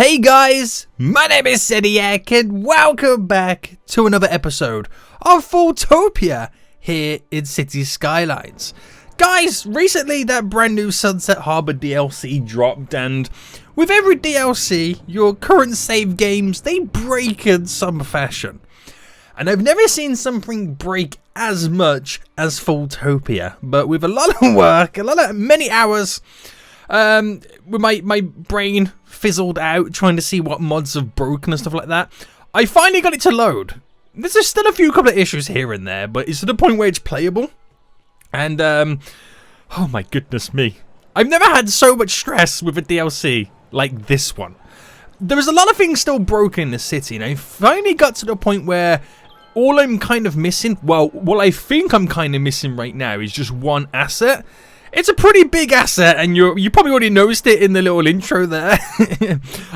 Hey guys, my name is Sediak and welcome back to another episode of FoolTopia here in City Skylines. Guys, recently that brand new Sunset Harbor DLC dropped, and with every DLC, your current save games, they break in some fashion. And I've never seen something break as much as FoolTopia, but with a lot of work, many hours, with my brain fizzled out trying to see what mods have broken and stuff like that, I finally got it to load. There's still a couple of issues here and there, but it's to the point where it's playable. And oh my goodness me, I've never had so much stress with a DLC like this one. There was a lot of things still broken in the city, and I finally got to the point where all I'm kind of missing, well, what I think I'm kind of missing right now is just one asset. It's a pretty big asset, and you probably already noticed it in the little intro there.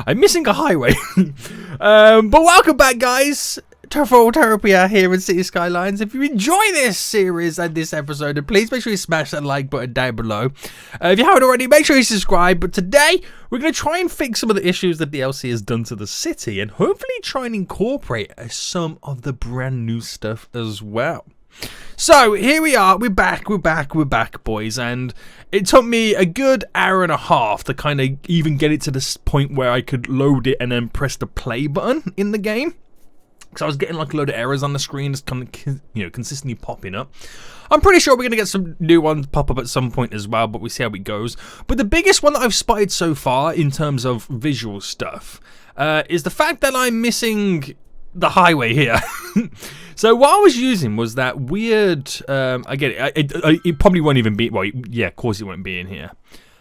I'm missing a highway. But welcome back, guys, to FoolTopia here in City Skylines. If you enjoy this series and this episode, then please make sure you smash that like button down below. If you haven't already, make sure you subscribe. But today, we're going to try and fix some of the issues that DLC has done to the city, and hopefully try and incorporate some of the brand new stuff as well. So here we are, we're back, boys, and it took me a good hour and a half to kind of even get it to this point where I could load it and then press the play button in the game. Because I was getting like a load of errors on the screen, just kind of, consistently popping up. I'm pretty sure we're going to get some new ones pop up at some point as well, but we'll see how it goes. But the biggest one that I've spotted so far in terms of visual stuff is the fact that I'm missing the highway here. So what I was using was that weird, I get it, it probably won't even be, well, yeah, of course it won't be in here.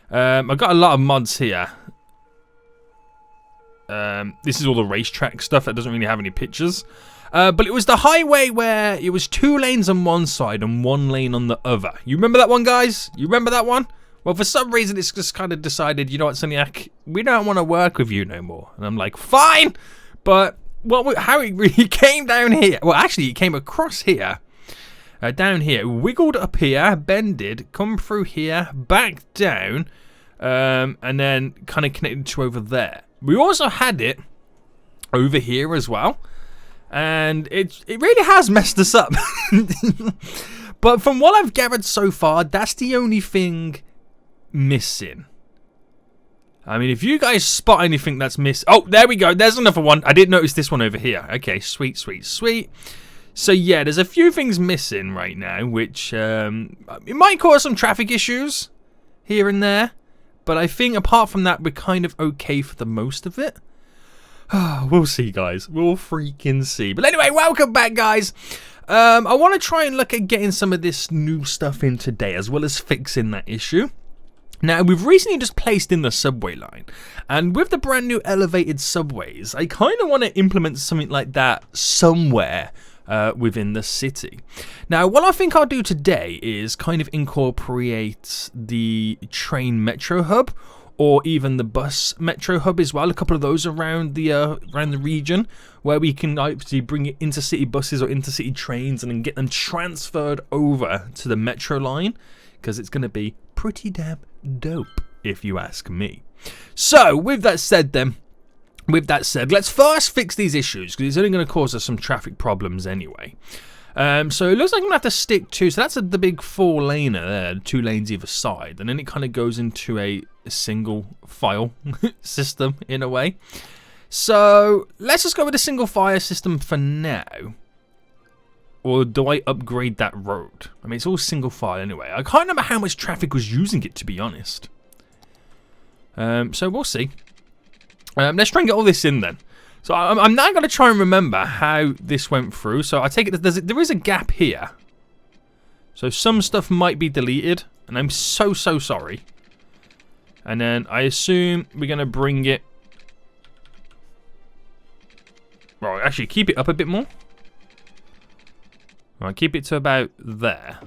I've got a lot of mods here. This is all the racetrack stuff that doesn't really have any pictures. But it was the highway where it was 2 lanes on one side and 1 lane on the other. You remember that one, guys? You remember that one? Well, for some reason, it's just kind of decided, you know what, Soniac, we don't want to work with you no more. And I'm like, fine, but well, how it really came down here. Well, actually, it came across here, down here, wiggled up here, bended, come through here, back down, and then kind of connected to over there. We also had it over here as well, and it really has messed us up. But from what I've gathered so far, that's the only thing missing. I mean, if you guys spot anything that's missed... Oh, there we go. There's another one. I did notice this one over here. Okay, sweet. So, yeah, there's a few things missing right now, which it might cause some traffic issues here and there. But I think apart from that, we're kind of okay for the most of it. We'll see, guys. We'll freaking see. But anyway, welcome back, guys. I want to try and look at getting some of this new stuff in today, as well as fixing that issue. Now, we've recently just placed in the subway line, and with the brand new elevated subways, I kind of want to implement something like that somewhere within the city. Now, what I think I'll do today is kind of incorporate the train metro hub, or even the bus metro hub as well, a couple of those around the region, where we can actually bring it intercity buses or intercity trains and then get them transferred over to the metro line, because it's going to be pretty damn dope, if you ask me. So, with that said, let's first fix these issues, because it's only going to cause us some traffic problems anyway. So it looks like I'm going to have to stick to, so that's the big 4-laner there, 2 lanes either side, and then it kind of goes into a single file system in a way. So let's just go with a single file system for now. Or do I upgrade that road? I mean, it's all single file anyway. I can't remember how much traffic was using it, to be honest. So we'll see. Let's try and get all this in then. So I'm now going to try and remember how this went through. So I take it that there is a gap here. So some stuff might be deleted, and I'm so sorry. And then I assume we're going to bring it... Well, actually, keep it up a bit more. Right, keep it to about there.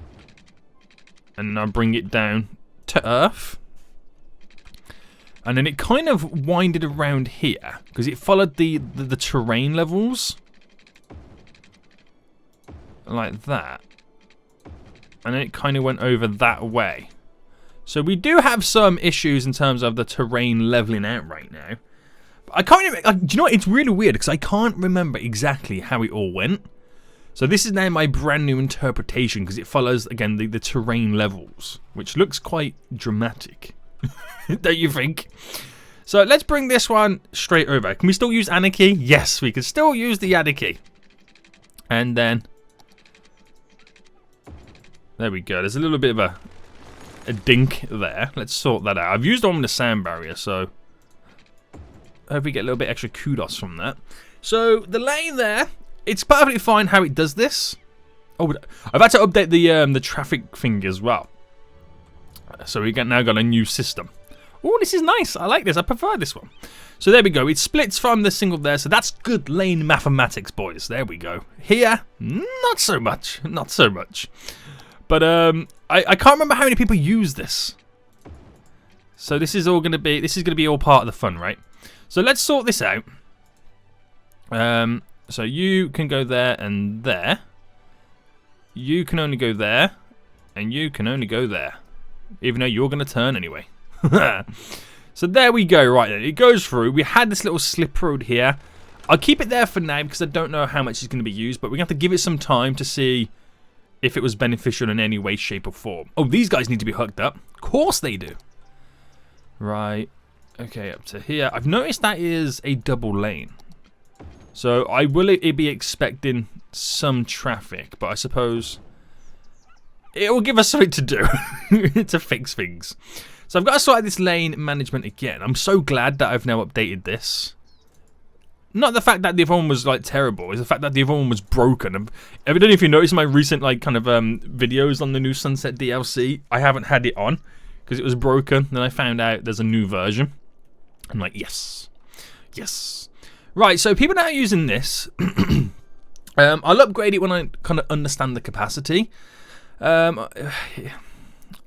And then I'll bring it down to Earth. And then it kind of winded around here, because it followed the terrain levels. Like that. And then it kind of went over that way. So we do have some issues in terms of the terrain leveling out right now. I can't even, do you know what? It's really weird because I can't remember exactly how it all went. So this is now my brand new interpretation because it follows, again, the terrain levels, which looks quite dramatic. Don't you think? So let's bring this one straight over. Can we still use Anarchy? Yes, we can still use the Anarchy. And then... there we go. There's a little bit of a dink there. Let's sort that out. I've used on the sound barrier, so... I hope we get a little bit extra kudos from that. So, the lane there, it's perfectly fine how it does this. Oh, I've had to update the traffic thing as well. So we now got a new system. Oh, this is nice. I like this. I prefer this one. So there we go. It splits from the single there. So that's good lane mathematics, boys. There we go. Here, not so much. Not so much. But I can't remember how many people use this. So this is all going to be. This is going to be all part of the fun, right? So let's sort this out. So you can go there and there. You can only go there. And you can only go there. Even though you're going to turn anyway. So there we go. Right then. It goes through. We had this little slip road here. I'll keep it there for now because I don't know how much it's going to be used. But we're going to have to give it some time to see if it was beneficial in any way, shape or form. Oh, these guys need to be hooked up. Of course they do. Right. Okay, up to here. I've noticed that is a double lane. So I will be expecting some traffic, but I suppose it will give us something to do to fix things. So I've got to sort out this lane management again. I'm so glad that I've now updated this. Not the fact that the other one was like terrible, it's the fact that the other one was broken. I don't know if you noticed my recent like kind of videos on the new Sunset DLC. I haven't had it on because it was broken. Then I found out there's a new version. I'm like, yes, yes. Right, so people that are using this, I'll upgrade it when I kind of understand the capacity. I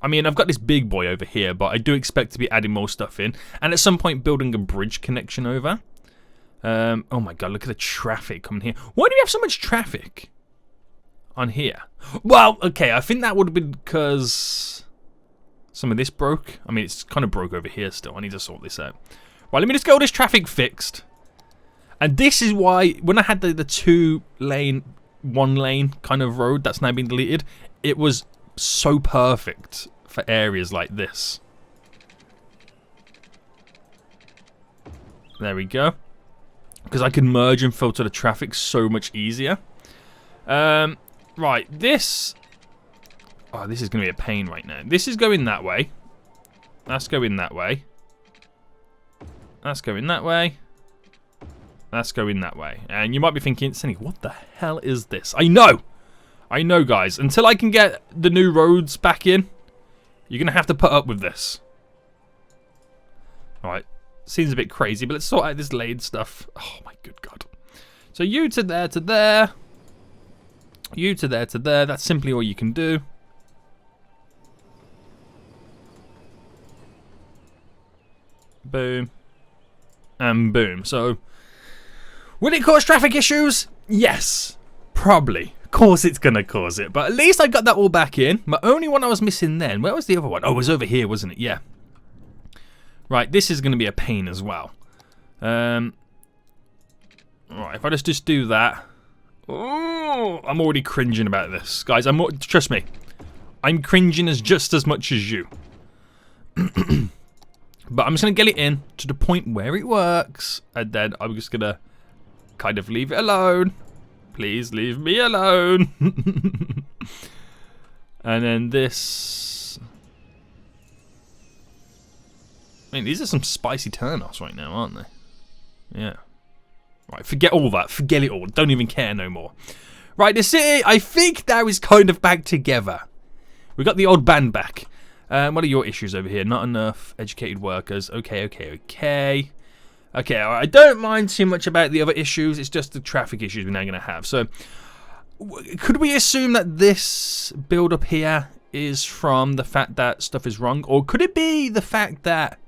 mean, I've got this big boy over here, but I do expect to be adding more stuff in. And at some point, building a bridge connection over. Oh my god, look at the traffic coming here. Why do we have so much traffic on here? Well, okay, I think that would have been because some of this broke. I mean, it's kind of broke over here still. I need to sort this out. Right, let me just get all this traffic fixed. And this is why, when I had the 2 lane, 1 lane kind of road that's now been deleted, it was so perfect for areas like this. There we go. Because I can merge and filter the traffic so much easier. Right, this... oh, this is going to be a pain right now. This is going that way. That's going that way. That's going that way. That's going that way. And you might be thinking, Cindy, what the hell is this? I know! I know, guys. Until I can get the new roads back in, you're going to have to put up with this. Alright. Seems a bit crazy, but let's sort out this lane stuff. Oh, my good God. So you to there to there. You to there to there. That's simply all you can do. Boom. And boom. So, will it cause traffic issues? Yes. Probably. Of course it's going to cause it. But at least I got that all back in. My only one I was missing then. Where was the other one? Oh, it was over here, wasn't it? Yeah. Right, this is going to be a pain as well. Right, if I just do that. Oh, I'm already cringing about this. Guys, trust me. I'm cringing just as much as you. But I'm just going to get it in to the point where it works. And then I'm just going to kind of leave it alone. Please leave me alone. And then this. I mean, these are some spicy turnoffs right now, aren't they? Yeah. Right, forget all that. Forget it all. Don't even care no more. Right, the city, I think now is kind of back together. We got the old band back. What are your issues over here? Not enough educated workers. Okay. Okay, I don't mind too much about the other issues. It's just the traffic issues we're now going to have. So, could we assume that this build up here is from the fact that stuff is wrong? Or could it be the fact that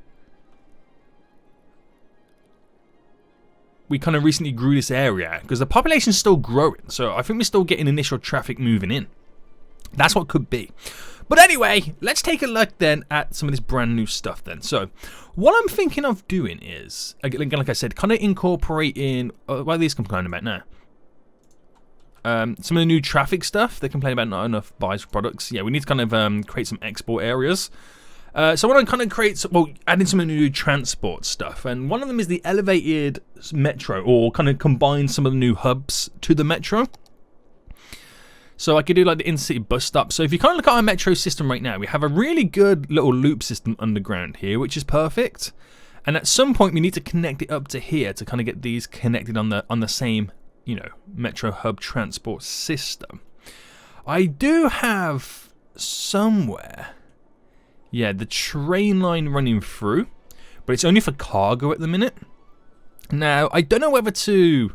we kind of recently grew this area? Because the population's still growing. So, I think we're still getting initial traffic moving in. That's what could be. But anyway, let's take a look then at some of this brand new stuff then. So what I'm thinking of doing is, again, like I said, kind of incorporating, what are these complaining about now? Some of the new traffic stuff. They complain about not enough buys for products. Yeah, we need to kind of create some export areas. So I want to kind of create, adding some of the new transport stuff. And one of them is the elevated metro, or kind of combine some of the new hubs to the metro. So I could do like the intercity bus stop. So if you kind of look at our metro system right now, we have a really good little loop system underground here, which is perfect. And at some point we need to connect it up to here to kind of get these connected on the same, you know, metro hub transport system. I do have somewhere, yeah, the train line running through, but it's only for cargo at the minute. Now, I don't know whether to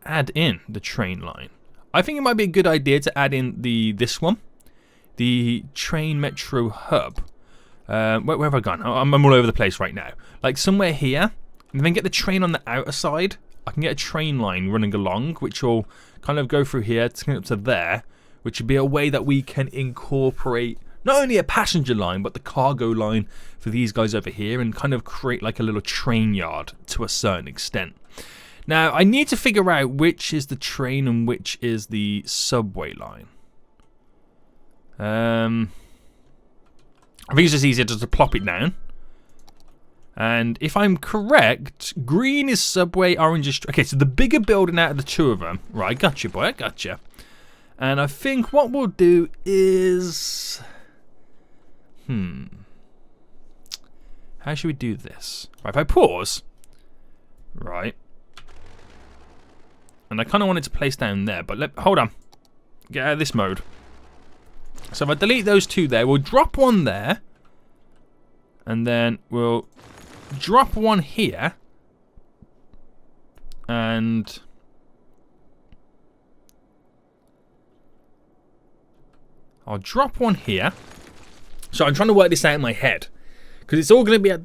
add in the train line. I think it might be a good idea to add in this one, the train metro hub. Where have I gone? I'm all over the place right now. Like somewhere here, and then get the train on the outer side. I can get a train line running along, which will kind of go through here to get up to there, which would be a way that we can incorporate not only a passenger line, but the cargo line for these guys over here, and kind of create like a little train yard to a certain extent. Now, I need to figure out which is the train and which is the subway line. I think it's just easier just to plop it down. And if I'm correct, green is subway, orange is... Okay, so the bigger building out of the two of them. Right, I got you, boy, I got you. And I think what we'll do is... How should we do this? Right, if I pause... Right... And I kind of wanted to place down there, but hold on. Get out of this mode. So if I delete those two there, we'll drop one there. And then we'll drop one here. And I'll drop one here. So I'm trying to work this out in my head. Because it's all going to be at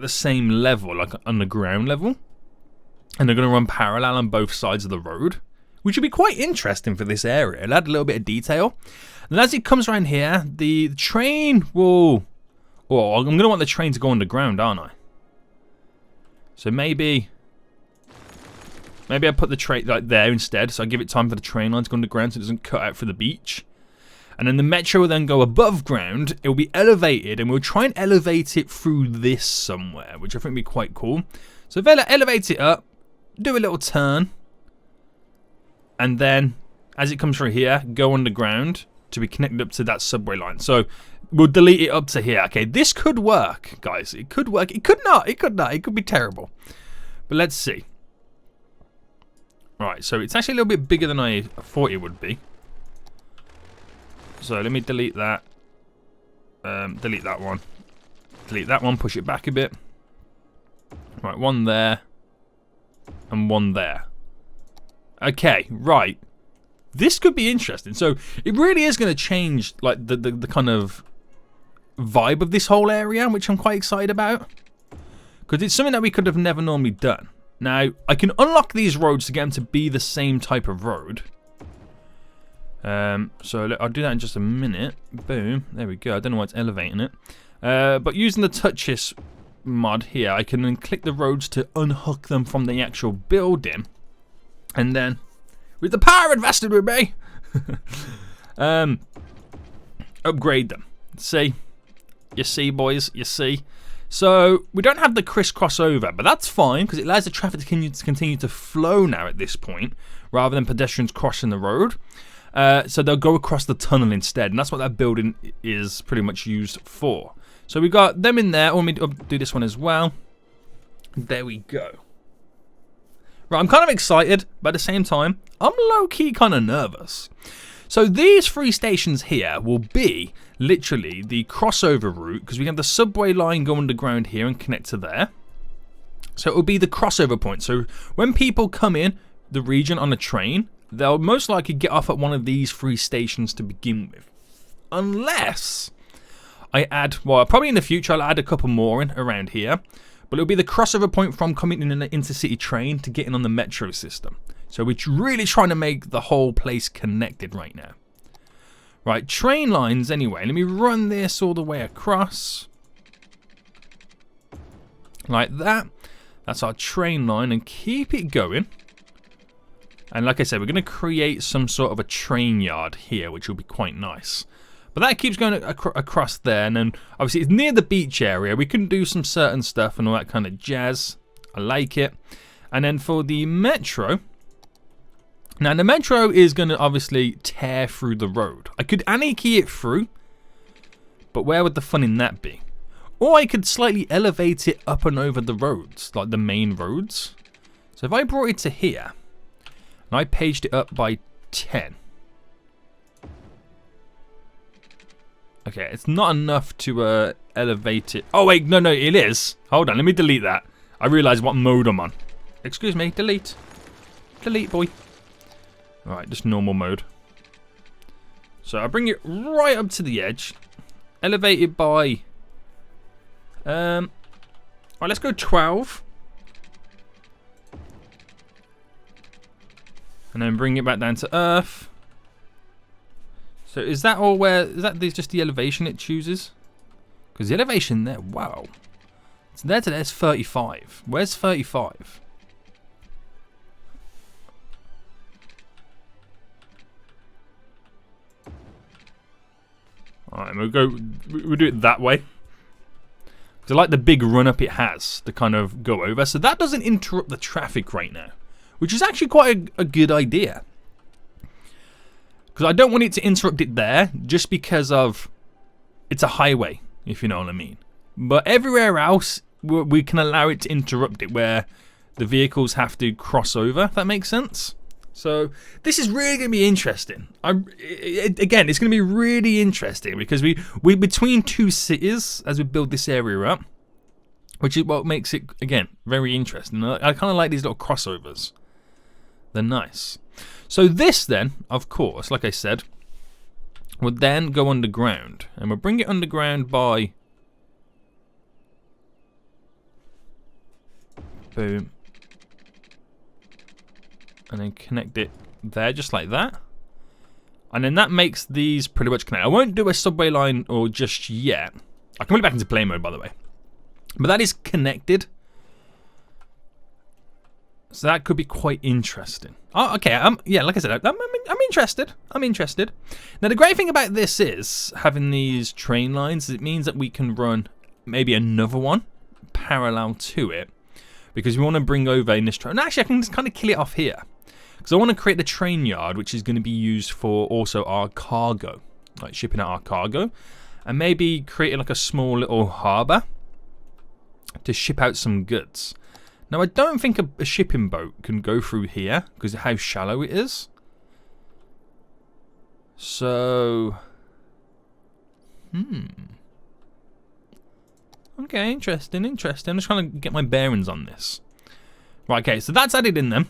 the same level, like on the ground level. And they're going to run parallel on both sides of the road, which would be quite interesting for this area. It'll add a little bit of detail. And as it comes around here, the train will... Well, I'm going to want the train to go underground, aren't I? So maybe I put the train like there instead, so I give it time for the train line to go underground so it doesn't cut out for the beach. And then the metro will then go above ground. It will be elevated, and we'll try and elevate it through this somewhere, which I think would be quite cool. So if I elevate it up, do a little turn, and then as it comes through here, go underground to be connected up to that subway line. So we'll delete it up to here. Okay, this could work, guys. It could work. It could not. It could not. It could be terrible. But let's see. Alright, so it's actually a little bit bigger than I thought it would be. So let me delete that. Delete that one. Delete that one. Push it back a bit. Right, one there. And one there. Okay, right. This could be interesting. So it really is going to change like the kind of vibe of this whole area, which I'm quite excited about. Because it's something that we could have never normally done. Now, I can unlock these roads to get them to be the same type of road. So I'll do that in just a minute. Boom. There we go. I don't know why it's elevating it. But using the touches mod here, I can then click the roads to unhook them from the actual building, and then with the power invested with me upgrade them. See, you see, boys, you see. So we don't have the crisscross over, but that's fine because it allows the traffic to continue to flow now at this point, rather than pedestrians crossing the road. So they'll go across the tunnel instead, and that's what that building is pretty much used for. So we got them in there. Let me do this one as well. There we go. Right, I'm kind of excited, but at the same time, I'm low-key kind of nervous. So these three stations here will be literally the crossover route, because we have the subway line go underground here and connect to there. So it will be the crossover point. So when people come in the region on a train, they'll most likely get off at one of these three stations to begin with. Unless I add, well, probably in the future I'll add a couple more in around here. But it'll be the crossover point from coming in an intercity train to getting on the metro system. So we're really trying to make the whole place connected right now. Right, train lines anyway. Let me run this all the way across. Like that. That's our train line, and keep it going. And like I said, we're going to create some sort of a train yard here, which will be quite nice. But that keeps going across there, and then obviously it's near the beach area. We can do some certain stuff and all that kind of jazz. I like it. And then for the metro, now the metro is going to obviously tear through the road. I could anarchy it through, but where would the fun in that be? Or I could slightly elevate it up and over the roads, like the main roads. So if I brought it to here, and I paged it up by 10. Okay, it's not enough to elevate it. Oh wait, no, it is. Hold on, let me delete that. I realised what mode I'm on. Excuse me, delete. Delete, boy. Alright, just normal mode. So I bring it right up to the edge. Elevate it by... Alright, let's go 12. And then bring it back down to Earth. So is that all where... Is that just the elevation it chooses? Because the elevation there... Wow. So there to there's 35. Where's 35? Alright, we'll do it that way. Because I like the big run up it has to kind of go over. So that doesn't interrupt the traffic right now. Which is actually quite a good idea. Because I don't want it to interrupt it there. Just because of... It's a highway, if you know what I mean. But everywhere else, we can allow it to interrupt it. Where the vehicles have to cross over, if that makes sense. So this is really going to be interesting. Again, it's going to be really interesting. Because we're between two cities as we build this area up. Which is what makes it, again, very interesting. I kind of like these little crossovers. They're nice. So this then, of course, like I said, would then go underground. And we'll bring it underground by... Boom. And then connect it there, just like that. And then that makes these pretty much connect. I won't do a subway line or just yet. I can put it back into play mode, by the way. But that is connected. So that could be quite interesting. Oh, okay. Yeah, like I said, I'm interested. I'm interested. Now, the great thing about this is having these train lines. It means that we can run maybe another one parallel to it, because we want to bring over in this train. And actually, I can just kind of kill it off here, because I want to create the train yard, which is going to be used for also our cargo, like shipping out our cargo, and maybe creating like a small little harbour to ship out some goods. Now, I don't think a shipping boat can go through here because of how shallow it is. So, okay, interesting. I'm just trying to get my bearings on this. Right, okay, so that's added in then.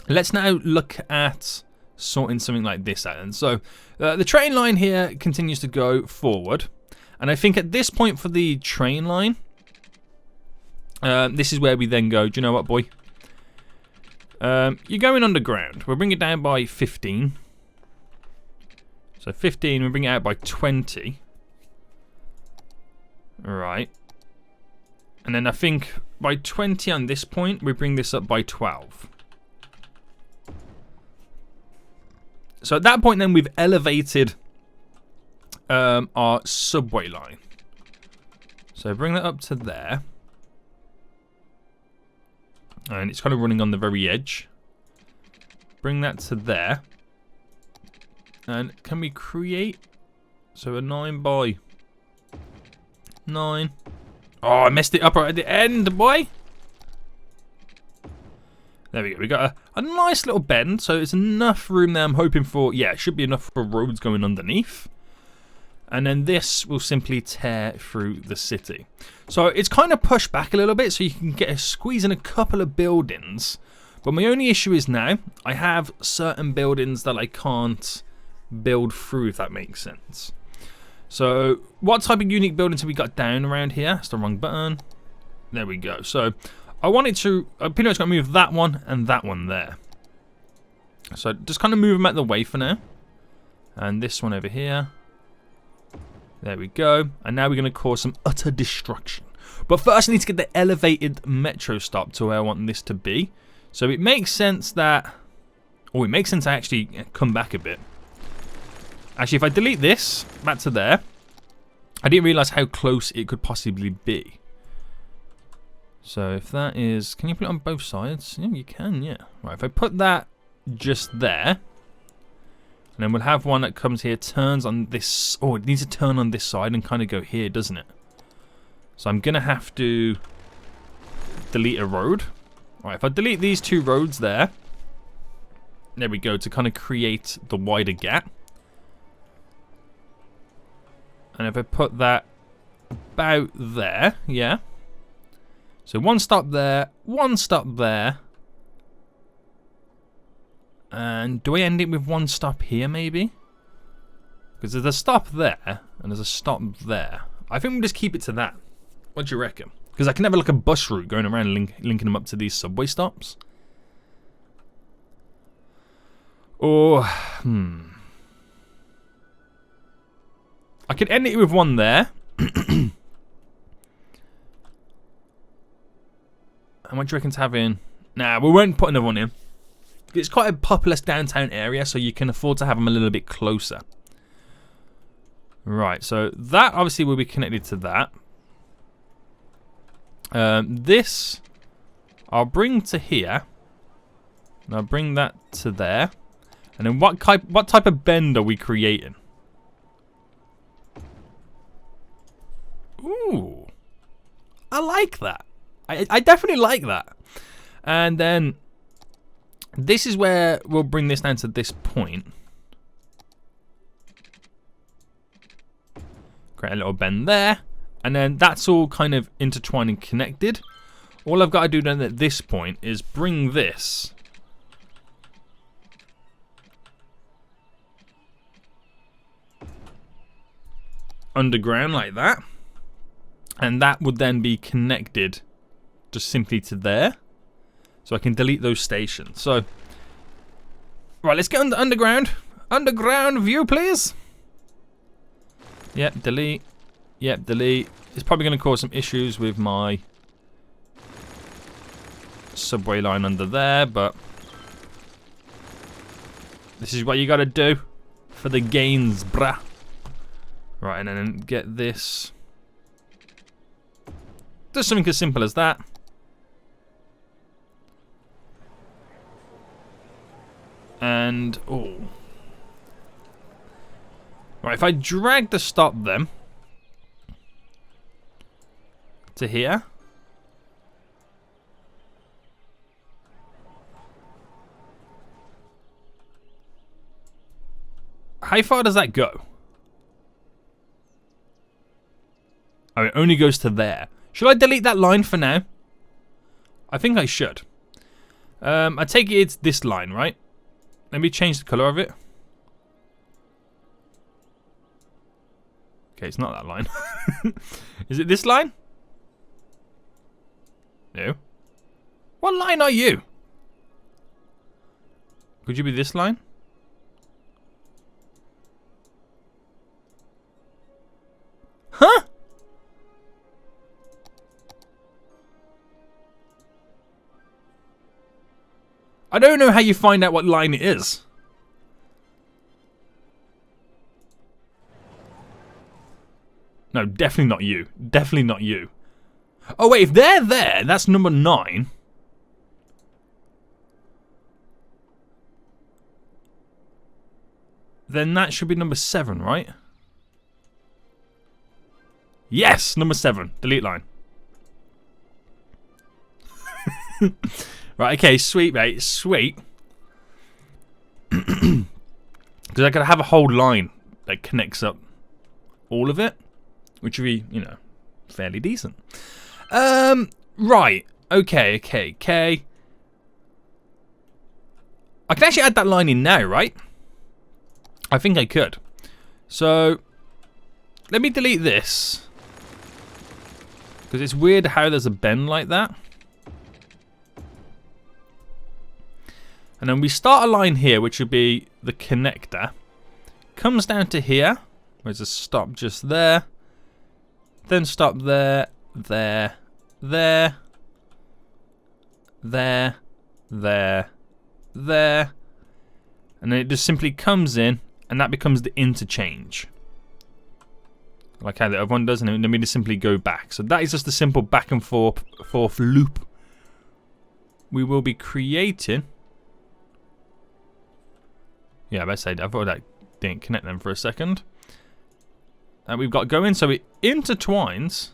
Let's now look at sorting something like this out. And so, the train line here continues to go forward. And I think at this point for the train line, this is where we then go, do you know what, boy? You're going underground. We'll bring it down by 15. So 15, we'll bring it out by 20. Alright. And then I think by 20 on this point, we bring this up by 12. So at that point then, we've elevated our subway line. So bring that up to there. And it's kind of running on the very edge. Bring that to there. And can we create... So a 9 by 9. Oh, I messed it up right at the end, boy. There we go. We got a nice little bend. So it's enough room there. I'm hoping for... Yeah, it should be enough for roads going underneath. And then this will simply tear through the city. So it's kind of pushed back a little bit so you can get a squeeze in a couple of buildings. But my only issue is now I have certain buildings that I can't build through, if that makes sense. So what type of unique buildings have we got down around here? That's the wrong button. There we go. So I wanted to... I'm pretty much going to move that one and that one there. So just kind of move them out of the way for now. And this one over here. There we go. And now we're going to cause some utter destruction. But first I need to get the elevated metro stop to where I want this to be. So it makes sense that... Oh, it makes sense I actually come back a bit. Actually, if I delete this back to there, I didn't realize how close it could possibly be. So if that is... Can you put it on both sides? Yeah, you can, yeah. Right, if I put that just there, and then we'll have one that comes here, turns on this... Oh, it needs to turn on this side and kind of go here, doesn't it? So I'm going to have to delete a road. Right, if I delete these two roads there, there we go, to kind of create the wider gap. And if I put that about there, yeah. So one stop there, one stop there. And do I end it with one stop here, maybe? Because there's a stop there, and there's a stop there. I think we'll just keep it to that. What do you reckon? Because I can have like a bus route going around linking them up to these subway stops. Or, I could end it with one there. And what do you reckon to have in? Nah, we won't put another one in. It's quite a populous downtown area, so you can afford to have them a little bit closer. Right, so that obviously will be connected to that. This I'll bring to here. And I'll bring that to there. And then what type of bend are we creating? Ooh. I like that. I definitely like that. And then this is where we'll bring this down to this point. Create a little bend there. And then that's all kind of intertwined and connected. All I've got to do then at this point is bring this underground like that. And that would then be connected just simply to there. So I can delete those stations. So, right, let's get on the underground. Underground view, please. Yep, delete. Yep, delete. It's probably going to cause some issues with my subway line under there, but this is what you got to do for the gains, brah. Right, and then get this. Just something as simple as that. And, oh. Right, if I drag the stop then to here. How far does that go? Oh, it only goes to there. Should I delete that line for now? I think I should. I take it it's this line, right? Let me change the colour of it. Okay, it's not that line. Is it this line? No. What line are you? Could you be this line? Huh? I don't know how you find out what line it is. No, definitely not you. Definitely not you. Oh wait, if they're there, that's number 9. Then that should be number 7, right? Yes, number 7. Delete line. Right, okay, sweet, mate, sweet. Because I could have a whole line that connects up all of it, which would be, you know, fairly decent. Right, okay. I can actually add that line in now, right? I think I could. So, let me delete this. Because it's weird how there's a bend like that. And then we start a line here, which would be the connector. comes down to here. There's a stop just there. Then stop there, there, there, there, there, there. And then it just simply comes in, and that becomes the interchange. Like how the other one does, and then we just simply go back. So that is just a simple back and forth loop we will be creating. Yeah, I say I thought that didn't connect them for a second. And we've got going, so it intertwines.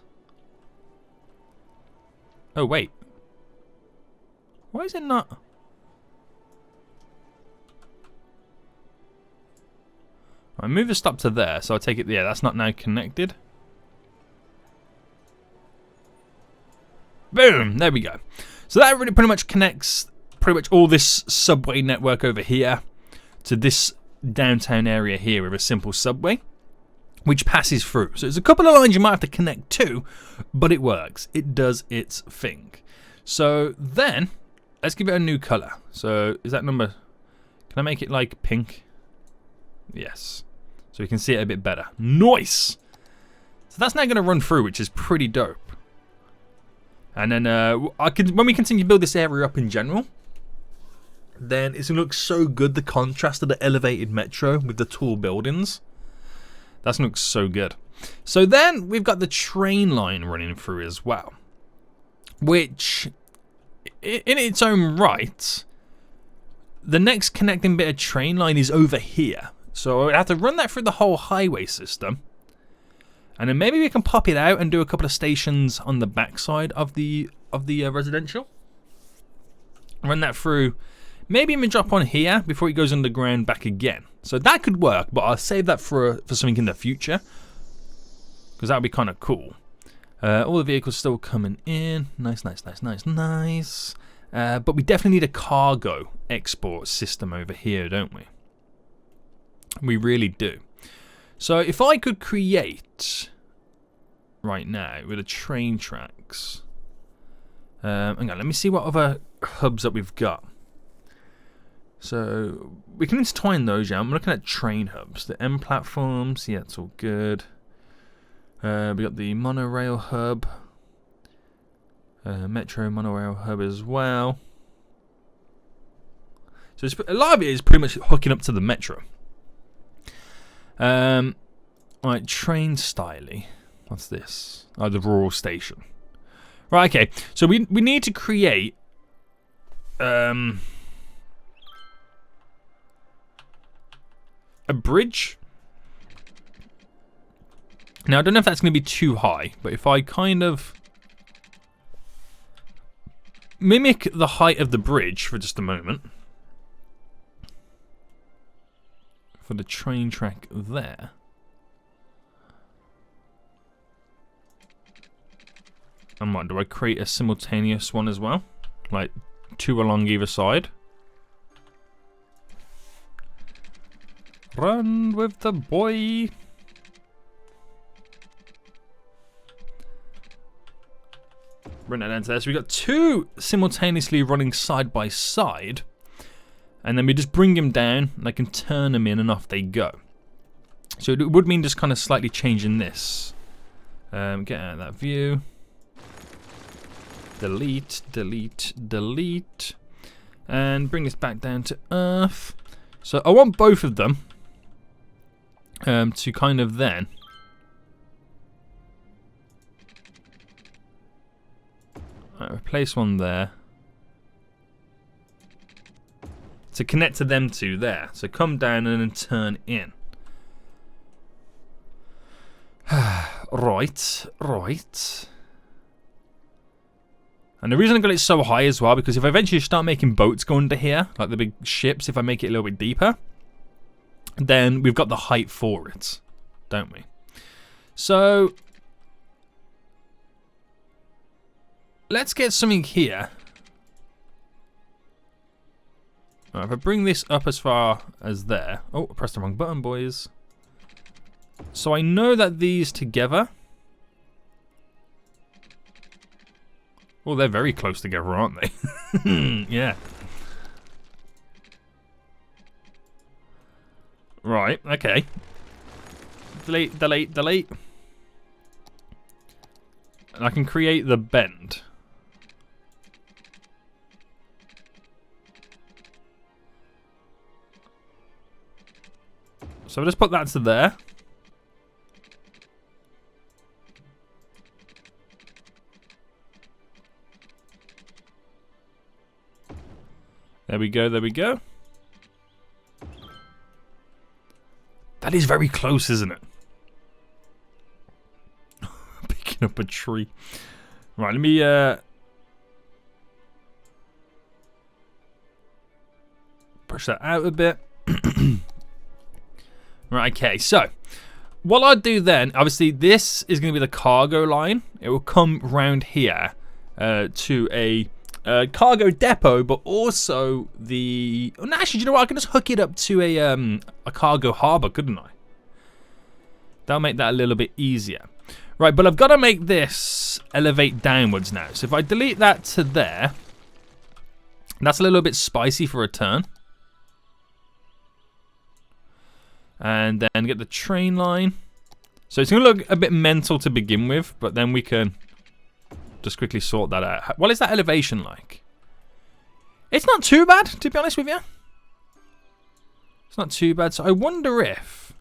Oh wait, why is it not? I move the stop to there, so I take it. Yeah, that's not now connected. Boom! There we go. So that really pretty much connects pretty much all this subway network over here to this downtown area here with a simple subway, which passes through. So there's a couple of lines you might have to connect to, but it works. It does its thing. So then, let's give it a new color. So is that number? Can I make it like pink? Yes. So we can see it a bit better. Nice! So that's now going to run through, which is pretty dope. And then when we continue to build this area up in general, then it's going to look so good, the contrast of the elevated metro with the tall buildings. That's going to look so good. So then we've got the train line running through as well, which in its own right, the next connecting bit of train line is over here. So I have to run that through the whole highway system. And then maybe we can pop it out and do a couple of stations on the backside of the residential. Run that through. Maybe even drop on here before it goes underground back again. So that could work, but I'll save that for something in the future, because that would be kind of cool. All the vehicles still coming in. Nice, nice, nice, nice, nice. But we definitely need a cargo export system over here, don't we? We really do. So if I could create right now with the train tracks. Hang on, let me see what other hubs that we've got. So we can intertwine those. Yeah, I'm looking at train hubs. The M platforms, yeah, it's all good. We got the monorail hub, metro monorail hub as well. So a lot of it is pretty much hooking up to the metro. Right, train styling. What's this? Oh, the rural station. Right, okay. So we need to create a bridge. Now I don't know if that's going to be too high, but if I kind of mimic the height of the bridge for just a moment, for the train track there. And what, do I create a simultaneous one as well? Like 2 along either side. Run with the boy. Run that down to there. So we got 2 simultaneously running side by side. And then we just bring them down, and I can turn them in, and off they go. So it would mean just kind of slightly changing this. Get out of that view. Delete, delete, delete. And bring this back down to Earth. So I want both of them to kind of then replace one there. To connect to them 2 there. So come down and then turn in. Right, right. And the reason I got it so high as well, because if I eventually start making boats go under here, like the big ships, if I make it a little bit deeper, then we've got the height for it, don't we? So let's get something here. Right, if I bring this up as far as there. Oh, I pressed the wrong button, boys. So I know that these together. Well, they're very close together, aren't they? Yeah. Right, okay. Delete, delete, delete. And I can create the bend. So I'll just put that to there. There we go, there we go. That is very close, isn't it? Picking up a tree. Right, let me push that out a bit. Right, okay, so what I'll do then, obviously this is going to be the cargo line. It will come round here to a cargo depot, but also the... Oh, no, actually, do you know what? I can just hook it up to a cargo harbour, couldn't I? That'll make that a little bit easier. Right, but I've got to make this elevate downwards now. So if I delete that to there, that's a little bit spicy for a turn. And then get the train line. So it's going to look a bit mental to begin with, but then we can just quickly sort that out. What is that elevation like? It's not too bad, to be honest with you. It's not too bad. So I wonder if...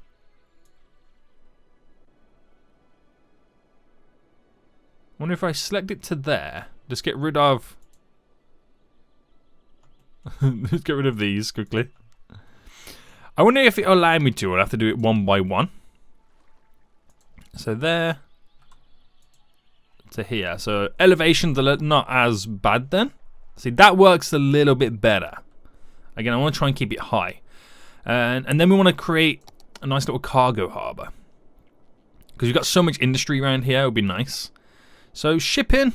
I select it to there, just get rid of... Let's get rid of these quickly. I wonder if it'll allow me to. I'll have to do it one by one. So there to here. So elevation's not as bad then. See, that works a little bit better. Again, I want to try and keep it high. And then we want to create a nice little cargo harbour. Because we've got so much industry around here, it would be nice. So shipping.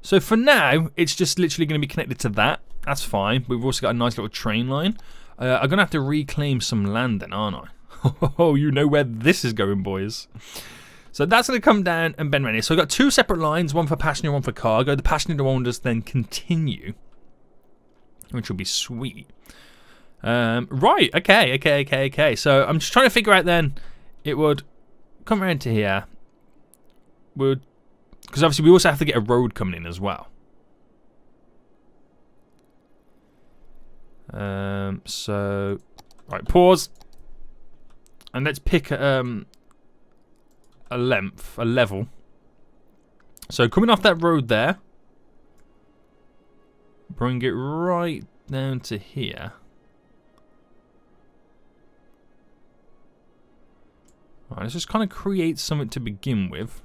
So for now, it's just literally going to be connected to that. That's fine. We've also got a nice little train line. I'm going to have to reclaim some land then, aren't I? Oh, you know where this is going, boys. So that's going to come down and bend around here. So I've got two separate lines, one for passenger, one for cargo. The passenger one will just then continue, which will be sweet. Right, okay. So I'm just trying to figure out then, it would come around to here. Because obviously we also have to get a road coming in as well. So, right, pause. And let's pick a length, a level. So coming off that road there, bring it right down to here. All right, let's just kind of create something to begin with.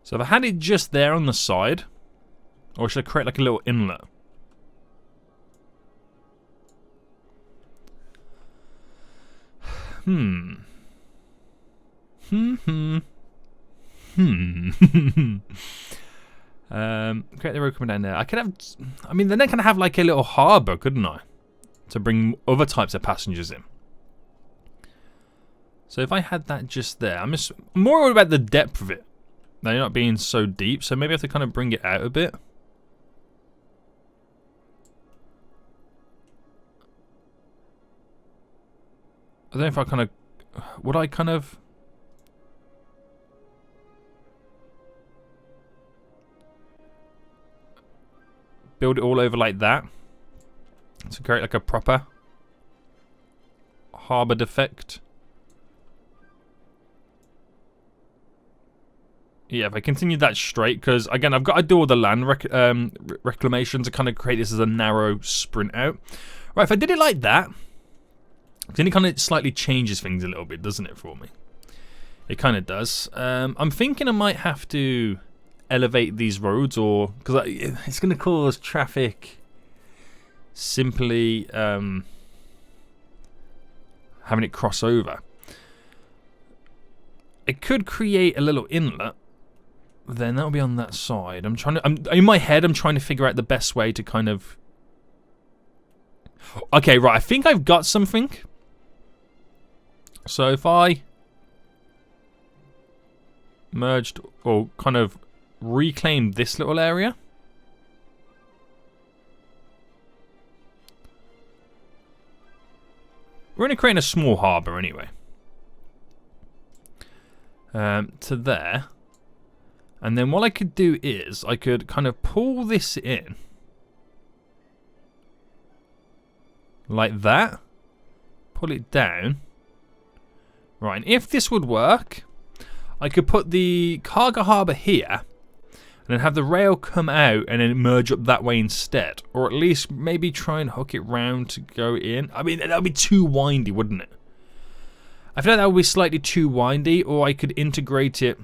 So if I had it just there on the side, or should I create like a little inlet? Create the road coming down there. I could have, I mean, then I can have like a little harbour, couldn't I? To bring other types of passengers in. So if I had that just there, I'm more worried about the depth of it. They're not being so deep, so maybe I have to kind of bring it out a bit. I don't know if I kind of... Would I kind of... build it all over like that? To create like a proper harbour defect. Yeah, if I continue that straight, because again, I've got to do all the land reclamation to kind of create this as a narrow sprint out. Right, if I did it like that, then it kind of slightly changes things a little bit, doesn't it, for me? It kind of does. I'm thinking I might have to elevate these roads, or because it's going to cause traffic simply having it cross over. It could create a little inlet. Then that'll be on that side. In my head, I'm trying to figure out the best way to kind of... Okay, right, I think I've got something. So if I merged or kind of reclaimed this little area. We're only creating a small harbour anyway. To there. And then what I could do is I could kind of pull this in. Like that. Pull it down. Right, and if this would work, I could put the cargo harbour here. And then have the rail come out and then merge up that way instead. Or at least maybe try and hook it round to go in. I mean, that would be too windy, wouldn't it? I feel like that would be slightly too windy. Or I could integrate it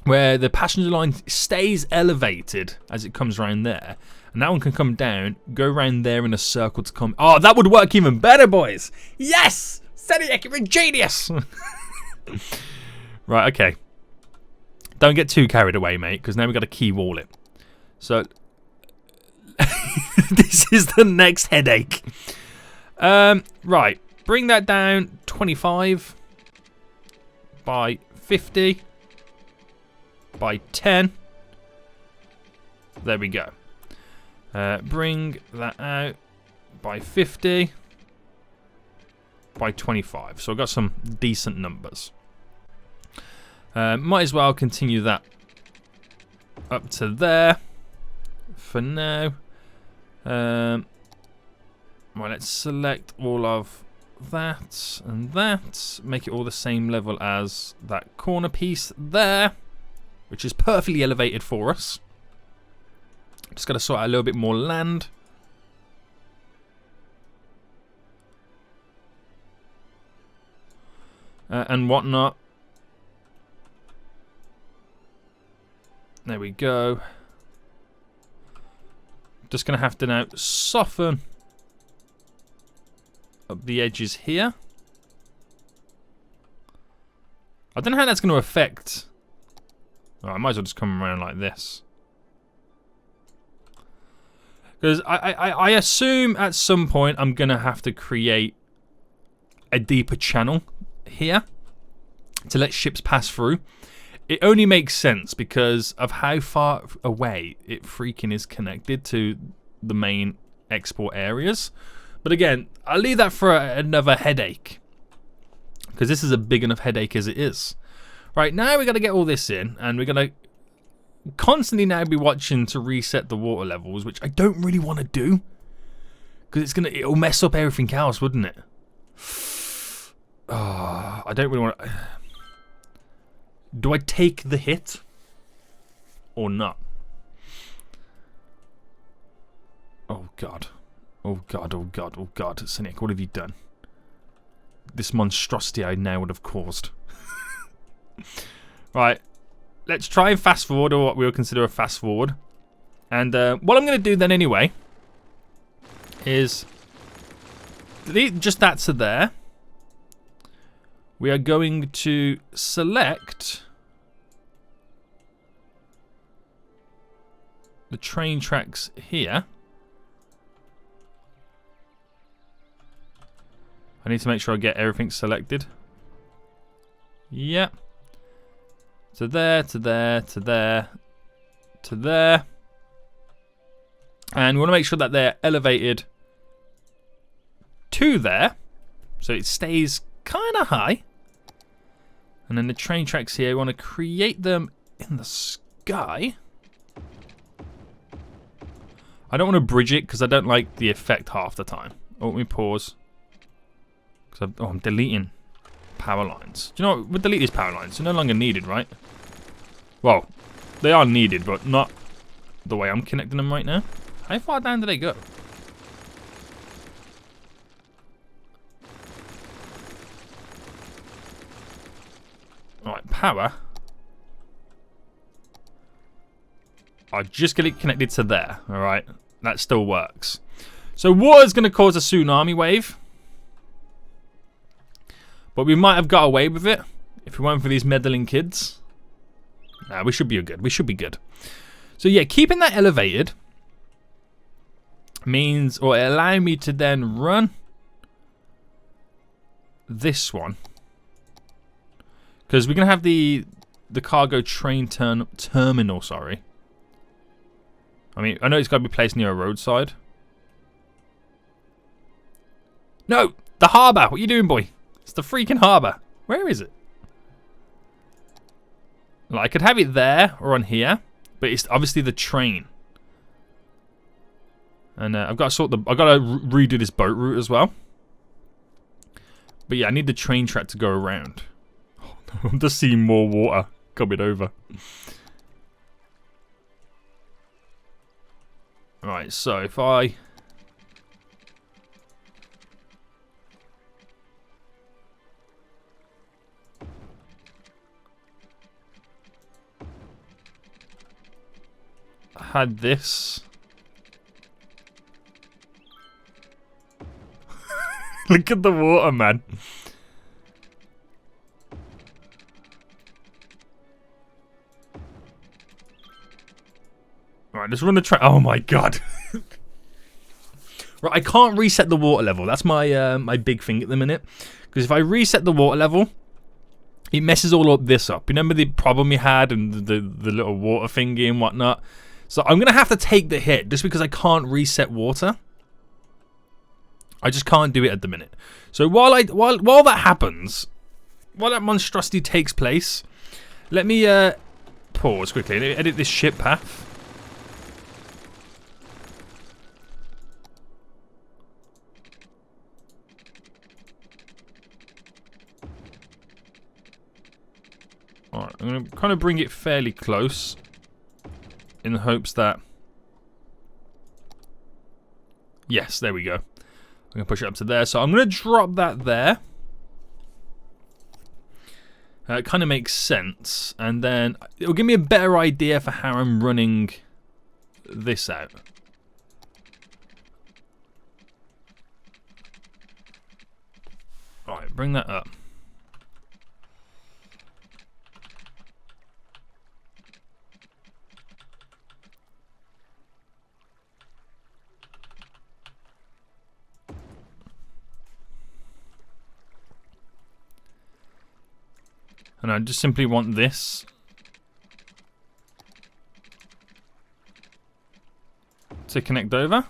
where the passenger line stays elevated as it comes around there. And that one can come down, go around there in a circle to come. Oh, that would work even better, boys. Yes! Seniac, you're a genius! Right, okay. Don't get too carried away, mate, because now we've got to key wall it. So, this is the next headache. Right, bring that down 25 by 50 by 10. There we go. Bring that out by 50 by 25. So I've got some decent numbers. Might as well continue that up to there for now. Right, let's select all of that and that. Make it all the same level as that corner piece there, which is perfectly elevated for us. Just got to sort out a little bit more land. And whatnot. There we go. Just going to have to now soften up the edges here. I don't know how that's going to affect. Oh, I might as well just come around like this. Because I assume at some point I'm going to have to create a deeper channel here to let ships pass through. It only makes sense because of how far away it freaking is connected to the main export areas. But again, I'll leave that for another headache, because this is a big enough headache as it is. Right, now we've got to get all this in, and we're going to constantly now be watching to reset the water levels, which I don't really want to do, because it'll mess up everything else, wouldn't it? Oh, I don't really want to. Do I take the hit or not? Oh god. Oh god, oh god, oh god. Seniac, what have you done? This monstrosity I now would have caused. Right. Let's try and fast forward, or what we'll consider a fast forward. And what I'm going to do then anyway is delete just that to there. We are going to select the train tracks here. I need to make sure I get everything selected. Yep. To there, to there, to there, to there. And we want to make sure that they're elevated to there, so it stays kind of high. And then the train tracks here, we want to create them in the sky. I don't want to bridge it because I don't like the effect half the time. Oh, let me pause. Because I'm deleting power lines. Do you know what? We'll delete these power lines. They're no longer needed, right? Well, they are needed, but not the way I'm connecting them right now. How far down do they go? Alright, power. I'll just get it connected to there. Alright, that still works. So water's going to cause a tsunami wave. But we might have got away with it if it weren't for these meddling kids. Nah, we should be good. We should be good. So yeah, keeping that elevated means, or allowing me to then run this one. Because we're going to have the the cargo train terminal, sorry. I mean, I know it's got to be placed near a roadside. No! The harbour! What are you doing, boy? It's the freaking harbour. Where is it? Like, I could have it there or on here, but it's obviously the train. And I've got to redo this boat route as well. But yeah, I need the train track to go around. Oh, no, I'm just seeing more water coming over. Right, so if I... had this... Look at the water, man. Alright, let's run the track. Oh my god. Right, I can't reset the water level. That's my my big thing at the minute. Because if I reset the water level, it messes all up this up. Remember the problem we had and the little water thingy and whatnot? So I'm going to have to take the hit just because I can't reset water. I just can't do it at the minute. So while that happens, while that monstrosity takes place, let me pause quickly and edit this ship path. Alright, I'm going to kind of bring it fairly close in the hopes that... Yes, there we go. I'm going to push it up to there. So I'm going to drop that there. It kind of makes sense. And then it'll give me a better idea for how I'm running this out. Alright, bring that up. And I just simply want this to connect over.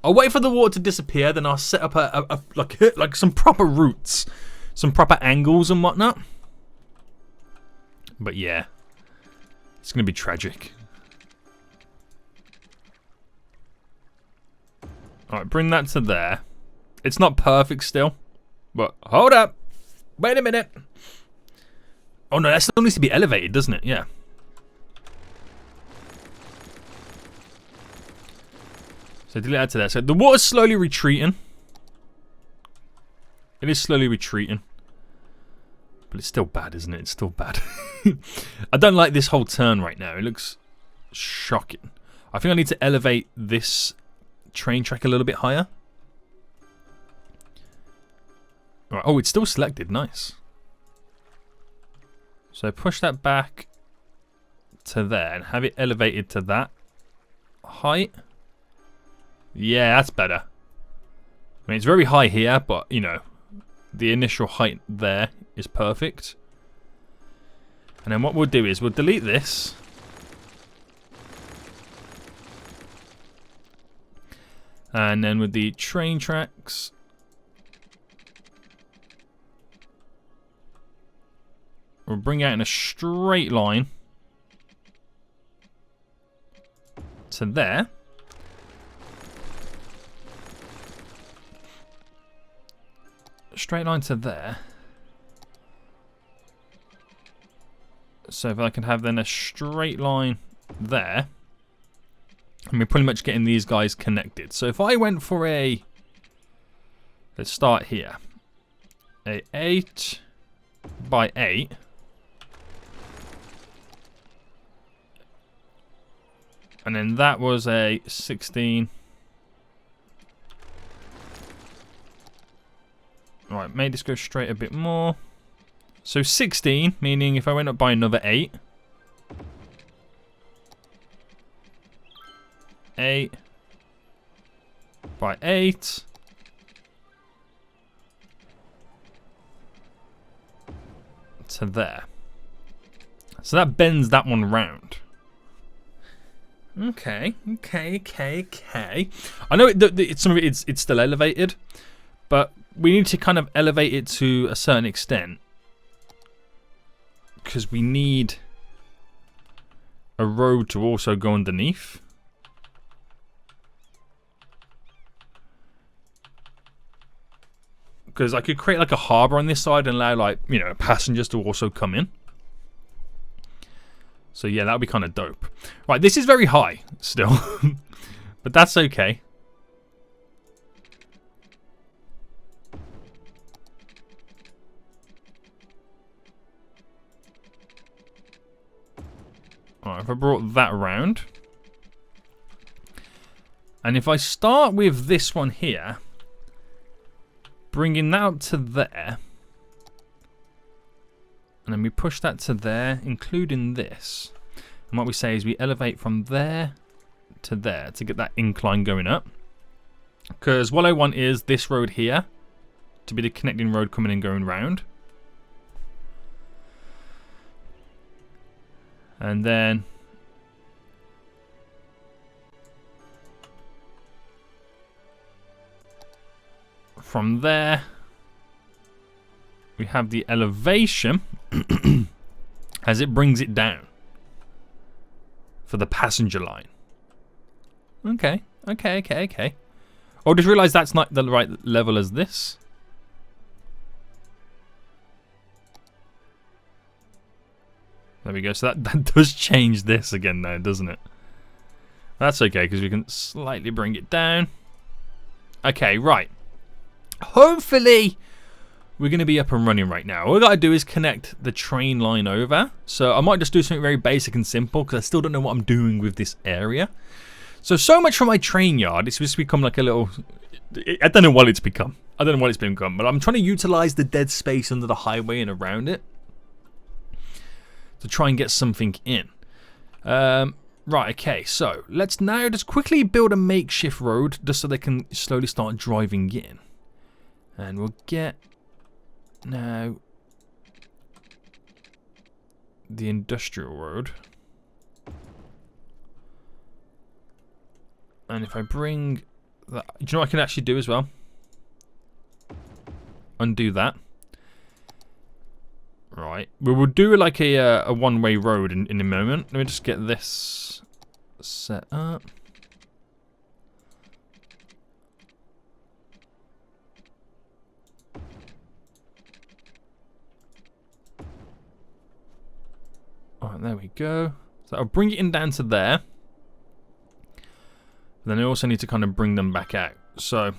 I'll wait for the water to disappear, then I'll set up like some proper routes, some proper angles and whatnot. But yeah, it's gonna be tragic. All right, bring that to there. It's not perfect still. But, hold up. Wait a minute. Oh no, that still needs to be elevated, doesn't it? Yeah. So delete that to there. So the water's slowly retreating. It is slowly retreating. But it's still bad, isn't it? It's still bad. I don't like this whole turn right now. It looks shocking. I think I need to elevate this train track a little bit higher. Right. Oh, it's still selected. Nice. So push that back to there and have it elevated to that height. Yeah, that's better. I mean, it's very high here, but, you know, the initial height there is perfect. And then what we'll do is we'll delete this. And then with the train tracks... We'll bring out in a straight line to there. Straight line to there. So if I can have then a straight line there, and we're pretty much getting these guys connected. So if I went for a, let's start here, a 8 by 8. And then that was a 16. Right, made this go straight a bit more. So 16, meaning if I went up by another 8. 8 by 8. to there. So that bends that one round. Okay. I know some of it it's still elevated, but we need to kind of elevate it to a certain extent because we need a road to also go underneath. Because I could create like a harbour on this side and allow, like, you know, passengers to also come in. So yeah, that would be kind of dope. Right, this is very high still, but that's okay. Alright, if I brought that around, and if I start with this one here, bringing that up to there, and then we push that to there, including this. And what we say is we elevate from there to get that incline going up. Because what I want is this road here to be the connecting road coming and going round. And then from there we have the elevation as it brings it down for the passenger line. Okay. Oh, just realised that's not the right level as this. There we go. So that does change this again now, doesn't it? That's okay, because we can slightly bring it down. Okay, right. Hopefully we're going to be up and running right now. All I got to do is connect the train line over. So I might just do something very basic and simple because I still don't know what I'm doing with this area. So much for my train yard. It's just become like a little... I don't know what it's become. But I'm trying to utilize the dead space under the highway and around it to try and get something in. Right, okay. So let's now just quickly build a makeshift road just so they can slowly start driving in. And we'll get... now the industrial road, and if I bring that, do you know what I can actually do as well? Undo that. Right, we will do like a one-way road in a moment. Let me just get this set up. Alright, there we go. So I'll bring it in down to there. Then I also need to kind of bring them back out. So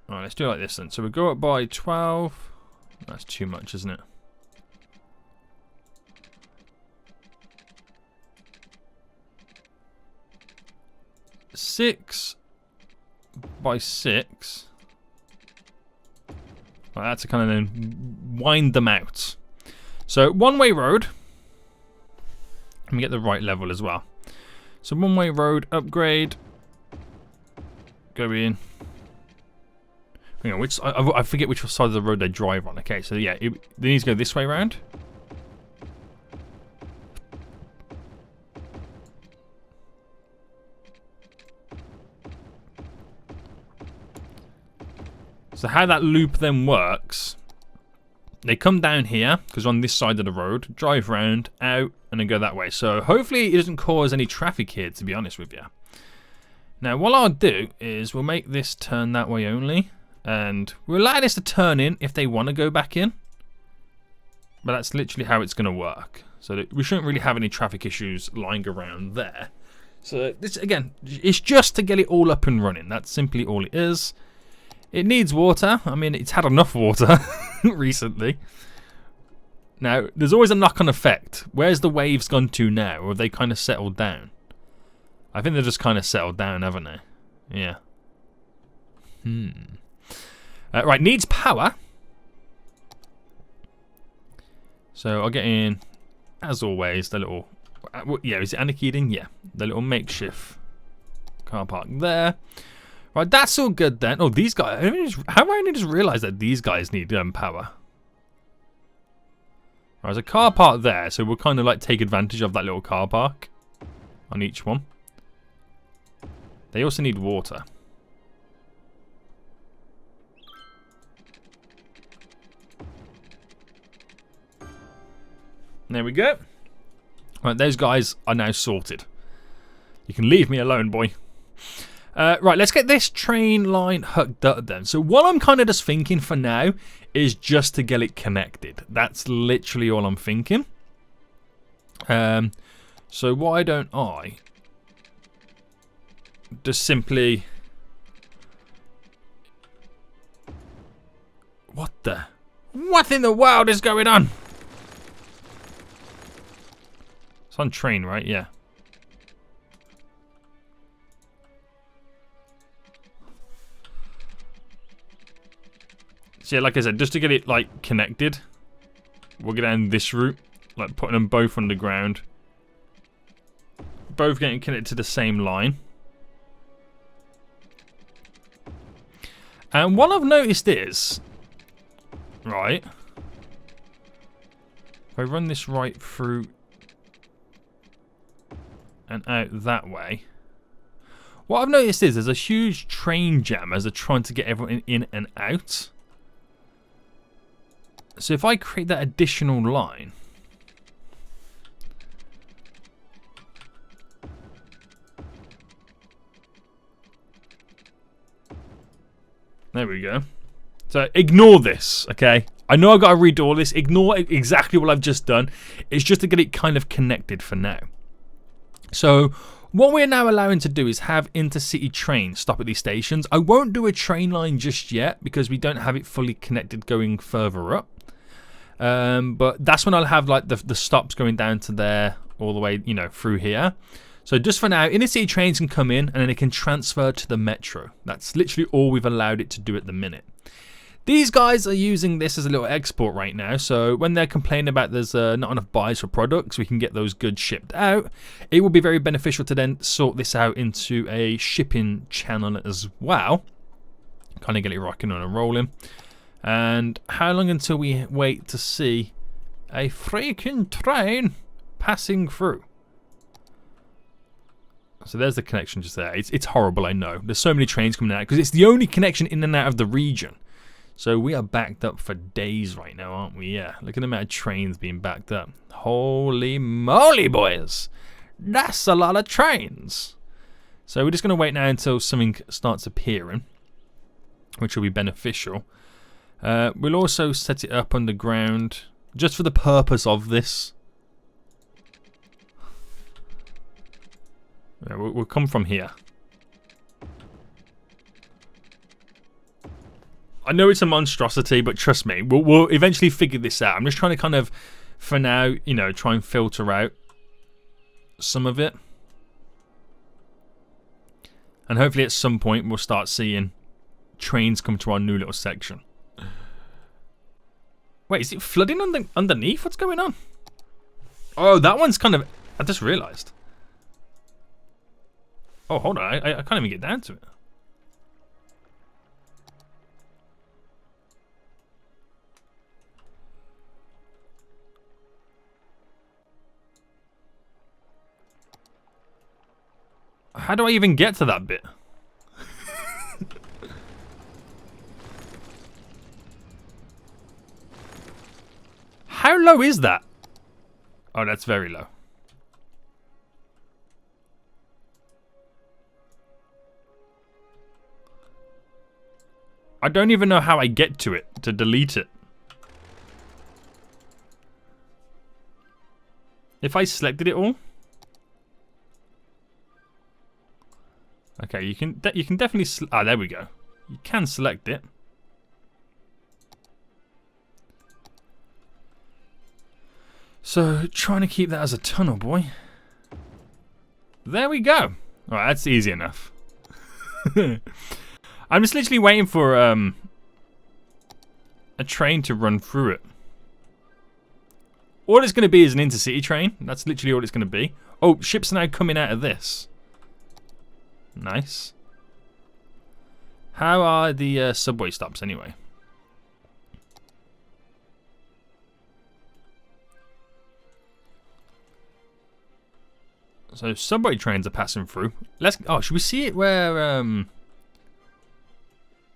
alright, let's do it like this then. So we go up by 12. That's too much, isn't it? Six by 6. Right, that's to kind of then wind them out. So one-way road. Let me get the right level as well. So one-way road upgrade. Go in. Hang on, which I forget which side of the road they drive on. Okay, so yeah, they need to go this way around. So how that loop then works, they come down here, because on this side of the road, drive round, out, and then go that way. So hopefully it doesn't cause any traffic here, to be honest with you. Now what I'll do is we'll make this turn that way only, and we'll allow this to turn in if they want to go back in. But that's literally how it's going to work. So that we shouldn't really have any traffic issues lying around there. So this, again, it's just to get it all up and running. That's simply all it is. It needs water. I mean, it's had enough water recently. Now, there's always a knock-on effect. Where's the waves gone to now? Or have they kind of settled down? I think they've just kind of settled down, haven't they? Yeah. Right, needs power. So I'll get in, as always, the little... yeah, is it anarchy in? Yeah. The little makeshift car park there. Right, that's all good then. Oh, these guys. How have I only just realised that these guys need power? Right, there's a car park there, so we'll kind of like take advantage of that little car park on each one. They also need water. There we go. Right, those guys are now sorted. You can leave me alone, boy. Right, let's get this train line hooked up then. So what I'm kind of just thinking for now is just to get it connected. That's literally all I'm thinking. So why don't I just simply... What in the world is going on? It's on train, right? Yeah. So yeah, like I said, just to get it like connected, we'll go down this route, like putting them both on the ground, both getting connected to the same line. And what I've noticed is, right, if I run this right through and out that way, what I've noticed is there's a huge train jam as they're trying to get everyone in and out. So if I create that additional line, there we go. So ignore this, okay? I know I've got to redo all this. Ignore exactly what I've just done. It's just to get it kind of connected for now. So what we're now allowing to do is have intercity trains stop at these stations. I won't do a train line just yet because we don't have it fully connected going further up. But that's when I'll have like the stops going down to there all the way, you know, through here. So just for now, intercity trains can come in and then it can transfer to the metro. That's literally all we've allowed it to do at the minute. These guys are using this as a little export right now. So when they're complaining about there's not enough buys for products, we can get those goods shipped out. It will be very beneficial to then sort this out into a shipping channel as well. Kind of get it rocking on and rolling. And how long until we wait to see a freaking train passing through? So there's the connection just there. It's horrible, I know. There's so many trains coming out because it's the only connection in and out of the region. So we are backed up for days right now, aren't we? Yeah, look at the amount of trains being backed up. Holy moly, boys. That's a lot of trains. So we're just going to wait now until something starts appearing, which will be beneficial. We'll also set it up underground just for the purpose of this. Yeah, we'll come from here. I know it's a monstrosity, but trust me, we'll eventually figure this out. I'm just trying to kind of, for now, you know, try and filter out some of it. And hopefully at some point we'll start seeing trains come to our new little section. Wait, is it flooding underneath? What's going on? Oh, that one's kind of... I just realised. Oh, hold on. I can't even get down to it. How do I even get to that bit? How low is that? Oh, that's very low. I don't even know how I get to it, to delete it. If I selected it all? Okay, you can definitely... Ah, there we go. You can select it. So, trying to keep that as a tunnel, boy. There we go. Alright, that's easy enough. I'm just literally waiting for a train to run through it. All it's going to be is an intercity train. That's literally all it's going to be. Oh, ships are now coming out of this. Nice. How are the subway stops anyway? So subway trains are passing through. Oh, should we see it where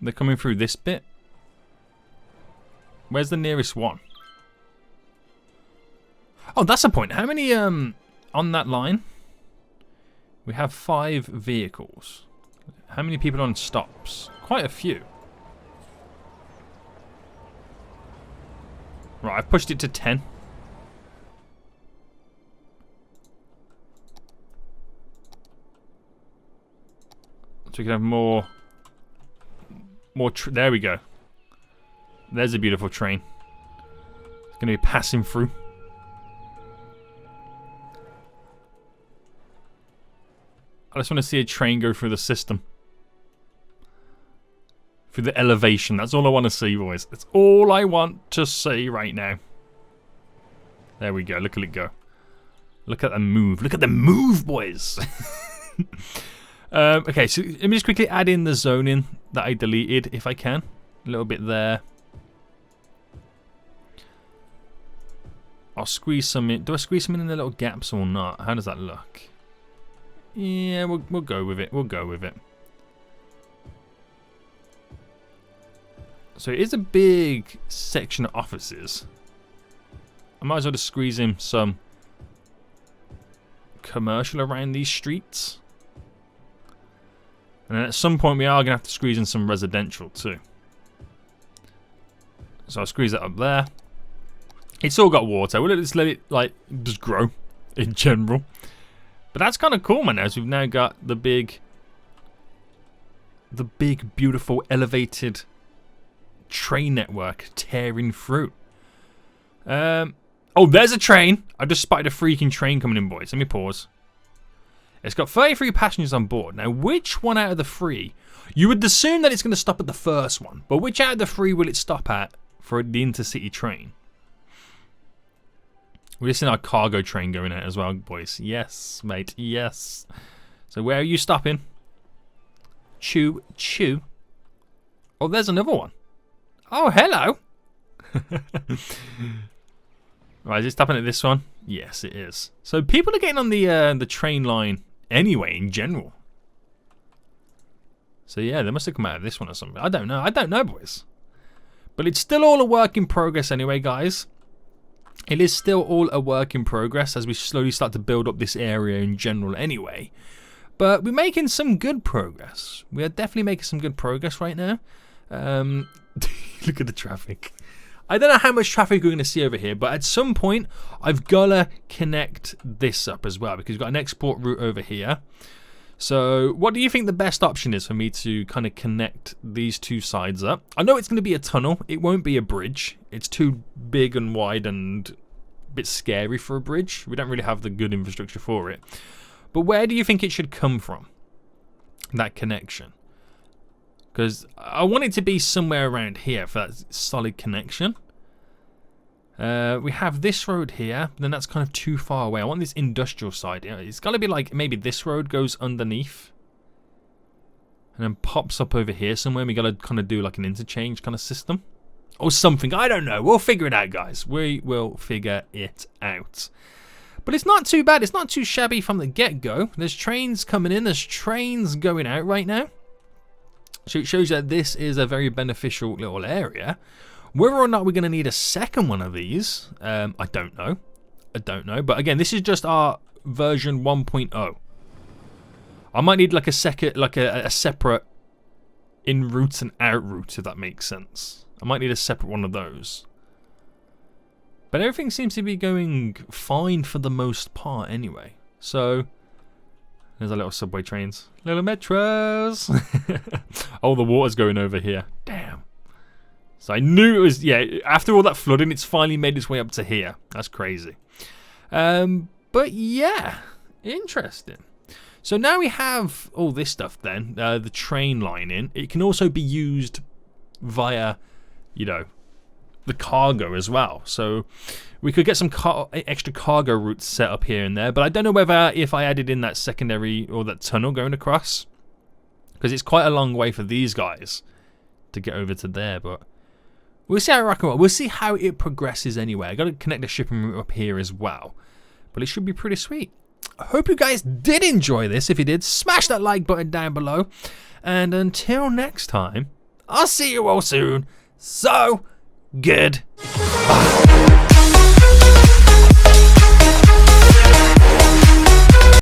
they're coming through this bit? Where's the nearest one? Oh, that's a point. How many on that line? We have 5 vehicles. How many people on stops? Quite a few. Right, I've pushed it to 10. So we can have more. There we go. There's a beautiful train. It's going to be passing through. I just want to see a train go through the system. Through the elevation. That's all I want to see, boys. That's all I want to see right now. There we go. Look at it go. Look at the move. Look at the move, boys. Okay, so let me just quickly add in the zoning that I deleted, if I can. A little bit there. I'll squeeze some in. Do I squeeze some in the little gaps or not? How does that look? Yeah, we'll go with it. We'll go with it. So it is a big section of offices. I might as well just squeeze in some commercial around these streets. And then at some point we are going to have to squeeze in some residential too. So I'll squeeze that up there. It's all got water. We'll just let it like just grow in general. But that's kind of cool, man, as we've now got the big beautiful elevated train network tearing through. Oh, there's a train. I just spotted a freaking train coming in, boys. Let me pause. It's got 33 passengers on board. Now, which one out of the 3? You would assume that it's going to stop at the first one. But which out of the 3 will it stop at for the intercity train? We're just in our cargo train going out as well, boys. Yes, mate. Yes. So where are you stopping? Choo, choo. Oh, there's another one. Oh, hello. Right, is it stopping at this one? Yes, it is. So people are getting on the train line anyway, in general. So yeah, they must have come out of this one or something. I don't know. I don't know, boys. But it's still all a work in progress anyway, guys. It is still all a work in progress as we slowly start to build up this area in general anyway. But we're making some good progress. We are definitely making some good progress right now. Look at the traffic. I don't know how much traffic we're going to see over here, but at some point I've got to connect this up as well because we've got an export route over here. So what do you think the best option is for me to kind of connect these two sides up? I know it's going to be a tunnel. It won't be a bridge. It's too big and wide and a bit scary for a bridge. We don't really have the good infrastructure for it. But where do you think it should come from? That connection. Because I want it to be somewhere around here for that solid connection. We have this road here, but then that's kind of too far away. I want this industrial side. It's got to be like maybe this road goes underneath and then pops up over here somewhere. We got to kind of do like an interchange kind of system or something. I don't know. We'll figure it out, guys. We will figure it out. But it's not too bad. It's not too shabby from the get-go. There's trains coming in. There's trains going out right now. So it shows that this is a very beneficial little area. Whether or not we're going to need a second one of these, I don't know. I don't know. But again, this is just our version 1.0. I might need like a second, like a separate in route and out route, if that makes sense. I might need a separate one of those. But everything seems to be going fine for the most part anyway. So there's our little subway trains. Little metros. Oh, the water's going over here. Damn. So I knew it was, yeah, after all that flooding, it's finally made its way up to here. That's crazy. But yeah, interesting. So now we have all this stuff then, the train line in. It can also be used via, you know, the cargo as well. So we could get some extra cargo routes set up here and there. But I don't know whether if I added in that secondary or that tunnel going across, because it's quite a long way for these guys to get over to there, but we'll see how it rock and roll. We'll see how it progresses anyway. I got to connect the shipping route up here as well, but it should be pretty sweet. I hope you guys did enjoy this. If you did, smash that like button down below, and until next time, I'll see you all soon. So good.